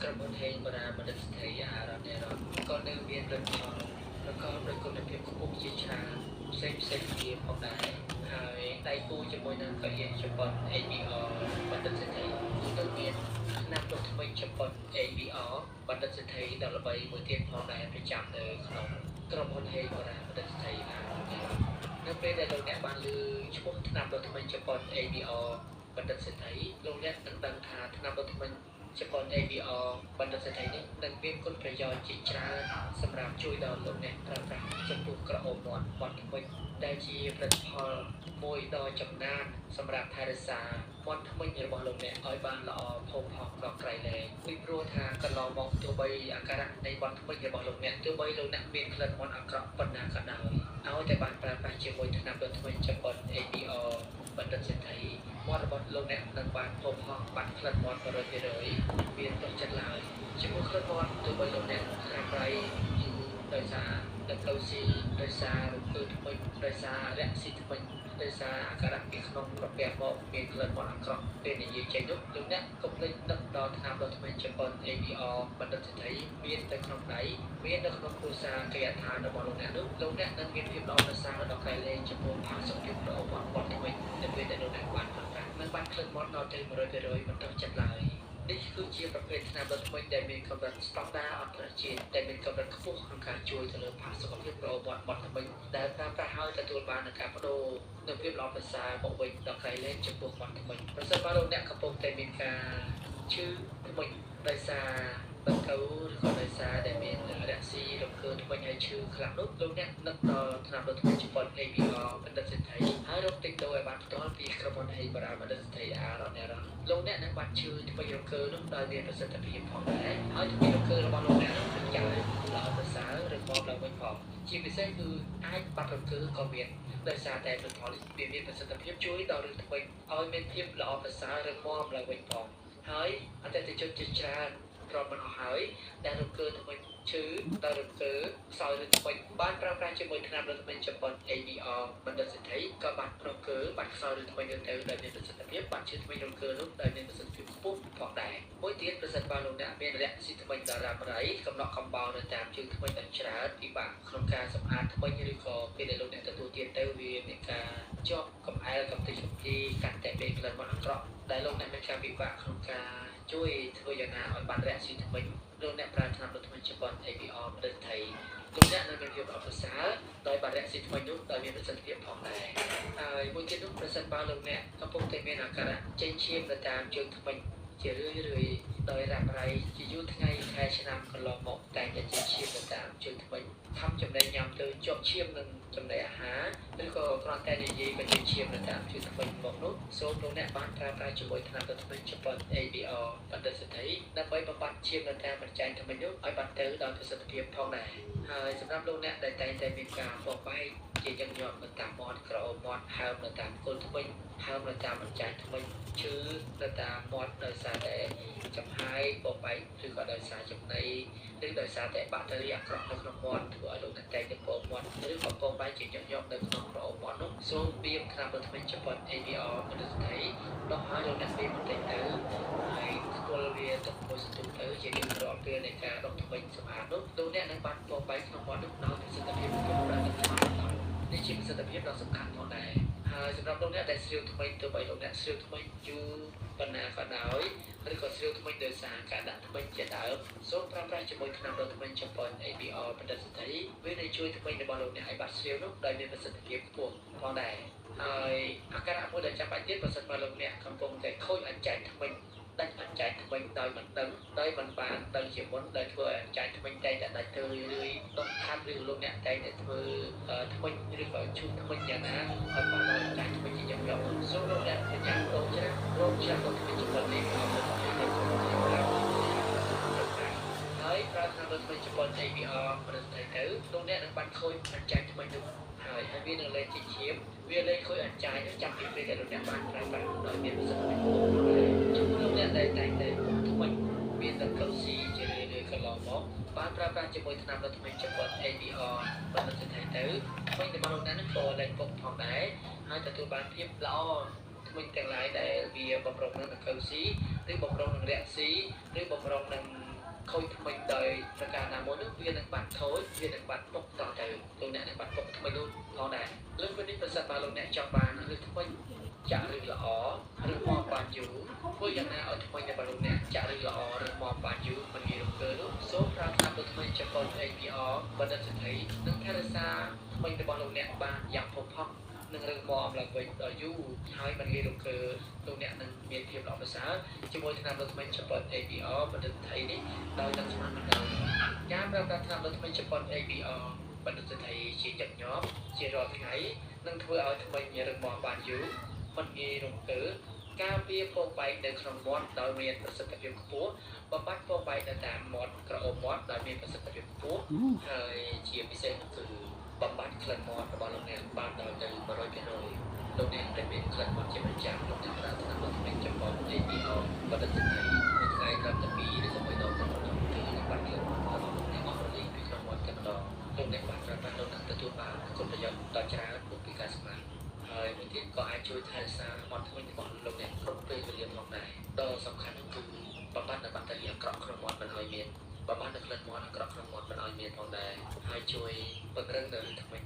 ក្រុមហ៊ុនហេងបារាបណ្ឌិតស្ថិរអារ៉ាប់នេះក៏នៅមានលទ្ធផលប្រកបដោយគុណភាពខ្ពស់ជាច្រើនផ្សេងគ្នាផងដែរហើយដៃគូជាមួយនឹងកញ្ញាជប៉ុន ABR បណ្ឌិតស្ថិរទៅមានឆ្នាំដុសថ្មីជប៉ុន ABR បណ្ឌិតស្ថិរដល់ល្បីមួយទៀតផងដែរប្រចាំនៅក្នុងក្រុមហ៊ុនហេងបារាបណ្ឌិតស្ថិរអារ៉ាប់នេះនៅពេលដែលលោកអ្នកបានលើឈ្មោះឆ្នាំដុសថ្មីជប៉ុន ABR បណ្ឌិតសេដ្ឋីលោកអ្នកនឹងដឹងថាឆ្នាំដុសថ្មីជប៉ុន ABR បណ្ឌិតសេដ្ឋីនេះនឹងមានគុណប្រយោជន៍ជាច្រើនសម្រាប់ជួយដល់លោកអ្នកប្រើប្រាស់ចំពោះក្រអូបមាត់ថ្មីដែលជាផលិតផលមួយដ៏ចំណានសម្រាប់ថែរក្សាមាត់ថ្មីរបស់លោកអ្នកឲ្យបានល្អផូរផង់ដល់ក្រៃលែងពីព្រោះថាកន្លងមកទោះបីអាការៈនៃមាត់ថ្មីរបស់លោកអ្នកទោះបីលោកអ្នកមានក្លិនមាត់អាក្រក់ប៉ុណ្ណាក៏ដោយឲ្យតែបានប្រើប្រាស់ជាមួយថ្នាំដុសថ្មីជប៉ុន ABR បណ្ឌិតសេដ្ឋីមាត់របស់លោកអ្នកនឹងបានផូរផង់បាត់ក្លិនមាត់100%មានទុកចិត្តឡើយជាមួយក្លិនមាត់ទោះបីលោកអ្នកខាងក្រៃដោយសារទឹកដូវស៊ីដោយសាររំភើបថ្មីដោយសាររះស៊ីថ្មីដោយសារអាការៈពីក្នុងក្រពះមកមានក្លិនមាត់អាក្រក់ពេលនិយាយចេញនោះលោកអ្នកកុំភ្លេចនឹកដល់ថ្នាំដុសថ្មីជប៉ុន ABR បណ្ឌិតសេដ្ឋីមាននៅក្នុងដៃមាននៅក្នុងគ្រួសារកិច្ចការរបស់លោកអ្នកនោះលោកអ្នកនឹងមានភាពល្អប្រសើរដល់ក្រៃលែងចំពោះផាសុខភាពរបស់មាត់ថ្មីនៅពេលដែលលោកអ្នកបានប្រើប្រាស់នឹងបានក្លិនមាត់ដល់ទៅ100%មិនត្រូវចិត្តឡើយនេះគឺជាប្រភេទថ្នាំដុសថ្មីដែលមានកម្រិតស្តង់ដារអន្តរជាតិដែលមានកម្រិតខ្ពស់ក្នុងការជួយទៅលើផាសុកភាពរបស់មាត់ថ្មីដែលប្រើប្រាស់ហើយទទួលបាននូវការបដូរនូវភាពល្អប្រសើរមកវិញដល់ក្រៃលែងចំពោះមាត់ថ្មីប្រសិនបើលោកអ្នកកំពុងតែមានការឈឺថ្មីដោយសារបង្កើឬក៏ដោយសារដែលមានរះស៊ីរំភើបថ្មីហើយឈឺខ្លាំងនោះលោកអ្នកនឹកដល់ថ្នាំដុសថ្មីជប៉ុន ABR បណ្ឌិតសេដ្ឋីហើយរកទិញដូរឲ្យបានផ្ទាល់ពីក្រុមហ៊ុនហេបារ៉ាបណ្ឌិតសេដ្ឋីអារ៉ានេះលោកអ្នកនឹងបានឈឺថ្មីរំភើបនោះដោយមានប្រសិទ្ធភាពផងដែរហើយថ្មីរំភើបរបស់លោកអ្នកនោះនឹងចាំល្អប្រសើរឬមកឡើងវិញផងជាពិសេសគឺអាចបាត់រំភើបក៏មានដោយសារតែផលិតផលវាមានប្រសិទ្ធភាពជួយដល់រឿងថ្មីឲ្យមានភាពល្អប្រសើរឬមកឡើងវិញផងហើយអតិថិជនជាច្រើនប្រមមិនអស់ហើយដែលរំកើថ្មីឈឺដល់រំកើខ្សោយឬថ្មីបានប្រើប្រាស់ជាមួយថ្នាំដុសថ្មីជប៉ុន ABR បណ្ឌិតសេដ្ឋីក៏បានរំកើបានខ្សោយឬថ្មីទៅដែលមានប្រសិទ្ធភាពបានឈឺថ្មីរំកើនោះដែលមានប្រសិទ្ធភាពខ្ពស់ផងដែរមួយទៀតប្រសិនបើលោកអ្នកមានរះស៊ីថ្មីដល់រ៉ាំរៃកំណក់កំបោរនៅតាមជើងថ្មីដល់ច្រើនពិបាកក្នុងការសម្អាតថ្មីឬក៏ពេលដែលលោកអ្នកទទួលទានទៅវាមានការជាប់កំអែលកំទេចកំទីកាត់តែពេលក្លិនមាត់អាក្រក់ដែលលោកអ្នកមានការពិបាកក្នុងការជួយធ្វើយ៉ាងណាឲ្យបានរះស៊ីថ្មីលោកអ្នកប្រើថ្នាំដុសថ្មីជប៉ុន ABR បណ្ឌិតថៃលោកអ្នកនឹងមានភាពល្អប្រសើរដោយបានរះស៊ីថ្មីនោះដោយមានប្រសិទ្ធភាពផងដែរហើយមួយទៀតនោះប្រសិនបើលោកអ្នកកំពុងតែមានអាការៈចេញឈាមទៅតាមជើងថ្មីជារឿយដោយរ៉ាំរ៉ៃជាយូរថ្ងៃខែឆ្នាំកន្លងមកតែចេញឈាមទៅតាមជើងថ្មីខំចំណេញញ៉ាំទៅជាប់ឈាមនឹងចំណីអាហារឬក៏គ្រាន់តែនិយាយបញ្ចេញឈាមទៅតាមជើងថ្មីមកនោះសូមលោកអ្នកបានប្រើប្រាស់ជាមួយថ្នាំដុសថ្មីជប៉ុន ABR បណ្ឌិតសេដ្ឋីដើម្បីបំបត្តិឈាមនៅតាមបញ្ចាញថ្មីនោះឲ្យបានទៅដល់ប្រសិទ្ធភាពផងដែរហើយសម្រាប់លោកអ្នកដែលតែងតែមានការបបបែកជាញឹកញាប់នៅតាមមាត់ក្រអូបមាត់ហើមនៅតាមគល់ថ្មីហើមនៅតាមបញ្ចាញថ្មីឈឺនៅតាមមាត់ដោយសារតែចំហាយបបែកឬក៏ដោយសារចំណីឬដោយសារតែបាក់តេរីអាក្រក់នៅក្នុងមាត់ធ្វើឲ្យលោកអ្នកតែងតែបមាត់ឬក៏បបែកជាញឹកញាប់នៅក្នុងក្រអូបមាត់នោះសូមបៀមថ្នាំដុសថ្មីជប៉ុន ABR បណ្ឌិតស្ថិរដល់ហើយលោកអ្នកបៀមបន្តិចទៅហើយស្គាល់វាទៅមួយសន្ទុះទៅជារៀងរាល់ពេលនៃការដុសថ្មីសម្អាតនោះលោកអ្នកនឹងបានបបែកក្នុងមាត់នោះដល់ប្រសិទ្ធភាពគ្រប់ប្រាណដល់នេះជាប្រសិទ្ធភាពដ៏សំខាន់ផងដែរហើយសម្រាប់លោកអ្នកដែលស្រាវថ្មីទៅបីលោកអ្នកស្រាវថ្មីយូរប៉ុណ្ណាក៏ដោយឬក៏ស្រាវថ្មីដោយសារការដាក់ថ្មីជាដើមសូមប្រើប្រាស់ជាមួយថ្នាំដុសថ្មីជប៉ុន ABR បណ្ឌិតសេដ្ឋីវានឹងជួយថ្មីរបស់លោកអ្នកឲ្យបាត់ស្រាវនោះដោយមានប្រសិទ្ធភាពខ្ពស់ផងដែរហើយអាការៈមួយដែលចាំបាច់ទៀតប្រសិនបើលោកអ្នកកំពុងតែខូចអញ្ចាញថ្មីដាច់អញ្ចាញថ្មីដោយមិនដឹងដោយមិនបានដឹងជាមុនដែលធ្វើឲ្យអញ្ចាញថ្មីតែងតែដាច់ទៅរឿយៗដុតខាត់ឬលោកអ្នកតែងតែធ្វើថ្មីឬក៏ជូតថ្មីយ៉ាងណាឲ្យបានអញ្ចាញថ្មីជាយ៉ាងយកសូមលោកអ្នកប្រញាប់រងច្រើនដល់ថ្មីជប៉ុននេះឲ្យទៅហើយប្រើថ្នាំដុសថ្មីជប៉ុន ABR ប្រសិទ្ធទៅលោកអ្នកនឹងបានខូចអញ្ចាញថ្មីនោះហើយវានឹងលែងជាឈាមវាលែងខូចអញ្ចាញចាប់ពីពេលដែលលោកអ្នកបានប្រើប្រាស់ដោយមានប្រសិទ្ធភាពជំនួសអ្នកដែលតែងតែថ្មីមានទឹកកូស៊ីជារឿយៗកន្លងមកបានប្រើប្រាស់ជាមួយថ្នាំដុសថ្មីជប៉ុន ABR បណ្ឌិតសេដ្ឋីទៅថ្មីរបស់លោកអ្នកនឹងក៏លែងពុកផងដែរហើយទទួលបានភាពល្អថ្មីទាំងឡាយដែលវាបំរុងនឹងកូស៊ីឬបំរុងនឹងរះស៊ីឬបំរុងនឹង ខូចថ្មីដោយប្រការណាមួយនោះវានឹងបាត់ខូចវានឹងបាត់ទុកតទៅលោកអ្នកនឹងបាត់ទុកថ្មីនោះផងដែរលើពីនេះប្រសិនបើលោកអ្នកចង់បានឬថ្មីចាក់ឬល្អឬមកបានយូរធ្វើយ៉ាងណាឲ្យថ្មីរបស់លោកអ្នកចាក់ឬល្អឬមកបានយូរមិនងាយរង្គើនោះសូមប្រើតាមដូចថ្មីចំពោះ APR បណ្ឌិតសេដ្ឋីនិងថែរក្សាថ្មីរបស់លោកអ្នកបានយ៉ាងផុសផុសនឹងរឹងមាំឡើងវិញដល់យូរហើយមិនងាយរង្គើលោកអ្នកនឹងមានភាពល្អប្រសើរជាមួយថ្នាំដូចថ្មីចំពោះ APR បណ្ឌិតសេដ្ឋីនេះដោយទឹកស្មារតីការប្រើប្រាស់ថ្នាំដូចថ្មីចំពោះ APR បណ្ឌិតសេដ្ឋីជាញឹកញាប់ជារាល់ថ្ងៃនឹងធ្វើឲ្យថ្មីមានរឹងមាំបានយូរមិនងាយរង្គើការពារពងបែកនៅក្នុងមាត់ដោយមានប្រសិទ្ធភាពខ្ពស់បំបត្តិពងបែកនៅតាមមាត់ក្រអូបមាត់ដោយមានប្រសិទ្ធភាពខ្ពស់ហើយជាពិសេសគឺបំបត្តិក្លិនមាត់របស់លោកអ្នកបានដល់ទៅ100%លោកអ្នកដែលមានក្លិនមាត់ជាប្រចាំលោកអ្នកប្រើថ្នាំលោកអ្នកចំពោះ APR បណ្ឌិតសេដ្ឋីមួយថ្ងៃត្រឹមតែ2ឬក៏3ដងតែម្ដងគឺនឹងបាត់ក្លិនមាត់របស់លោកអ្នកអស់រលីងពីក្នុងមាត់តែម្ដងលោកអ្នកបានប្រើប្រាស់លោកអ្នកទទួលបានគុណប្រយោជន៍ដ៏ច្រើនពីការសម្អាតហើយមួយទៀតក៏អាចជួយថែរក្សាមាត់ធ្មេញរបស់លោកអ្នកគ្រប់ពេលវេលាផងដែរដ៏សំខាន់នោះគឺបំបត្តិនៅបាក់តេរីអាក្រក់ក្នុងមាត់មិនឲ្យមានបំបត្តិនៅក្លិនមាត់អាក្រក់ក្នុងមាត់មិនឲ្យមានផងដែរហើយជួយពង្រឹងនៅធ្មេញ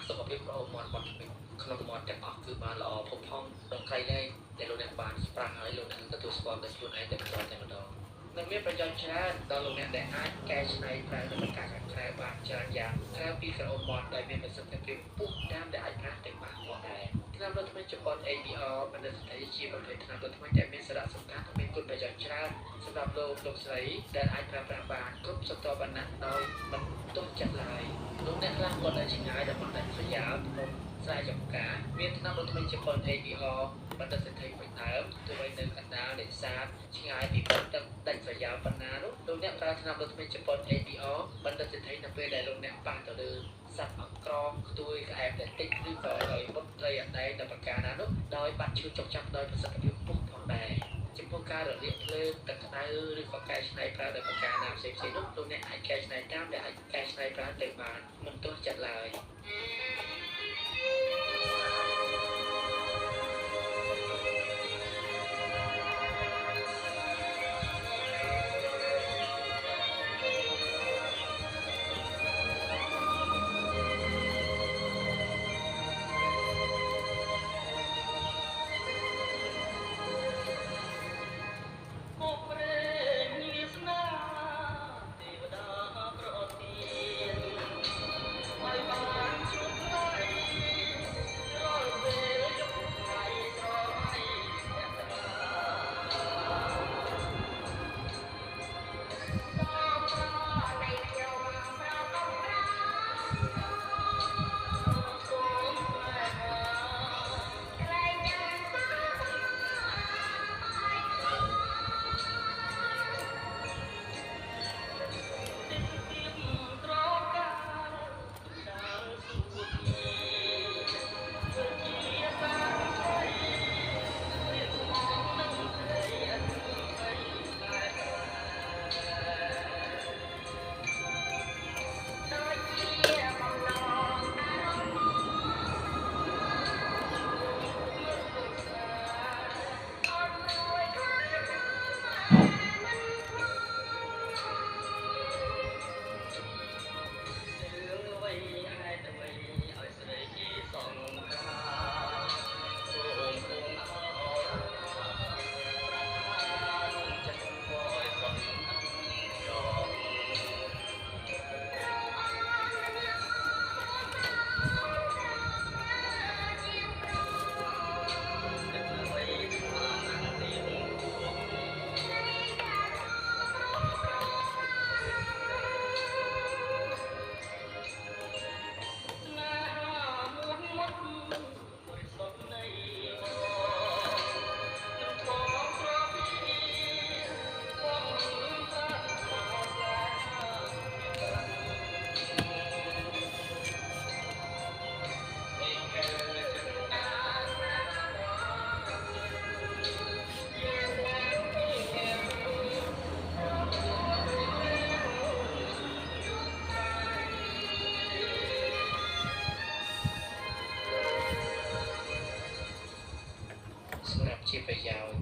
សុខភាពក្រអូបមាត់ធ្មេញក្នុងមាត់ទាំងអស់គឺបានល្អផុសផង់ដល់ក្រៃលែងដែលលោកអ្នកបានស្ប្រាស់ហើយលោកអ្នកទទួលស្គាល់ដោយខ្លួនឯងតែម្ដងតែម្ដងនឹងមានប្រយោជន៍ច្រើនដល់លោកអ្នកដែលអាចកែច្នៃប្រើទៅក្នុងការខាងក្រៅបានច្រើនយ៉ាងក្រៅពីក្រអូបមាត់ដែលមានប្រសិទ្ធភាពពុះតាមដែលអាចប្រើទៅបានផងដែរថ្នាំដូចថ្មីចំពោះ APR បណ្ឌិតសេដ្ឋីជាប្រភេទថ្នាំដូចថ្មីដែលមានសារៈសំខាន់និងមានគុណប្រយោជន៍ច្រើនសម្រាប់លោកស្រីដែលអាចប្រើប្រាស់បានគ្រប់ស្រទាប់វណ្ណៈដោយមិនទោះចិត្តឡើយលោកអ្នកខ្លះក៏នៅឆ្ងាយដើម្បីដាច់ស្រយាលក្នុងស្រែចម្ការមានថ្នាំដូចថ្មីចំពោះ APR បណ្ឌិតសេដ្ឋីវិញដើមទៅវិញនៅកណ្ដាលនេសាទឆ្ងាយពីព្រៃទឹកដាច់ស្រយាលប៉ុណ្ណានោះលោកអ្នកប្រើថ្នាំដូចថ្មីចំពោះ APR បណ្ឌិតសេដ្ឋីនៅពេលដែលលោកអ្នកប៉ះទៅលើសត្វអង្ក្រងខ្ទួយក្អែបតែតិចឬក៏ដោយមុតត្រីអដែងដល់ប្រការណានោះដោយបាត់ឈឺចុកចាប់ដោយប្រសិទ្ធភាពខ្ពស់ផងដែរចំពោះការរលាកភ្លើងទឹកក្តៅឬក៏កែច្នៃប្រើដោយប្រការណាផ្សេងៗនោះលោកអ្នកអាចកែច្នៃតាមដែលអាចកែច្នៃប្រើទៅបានមិនទាស់ចិត្តឡើយសម្រាប់ជាប្រយោជន៍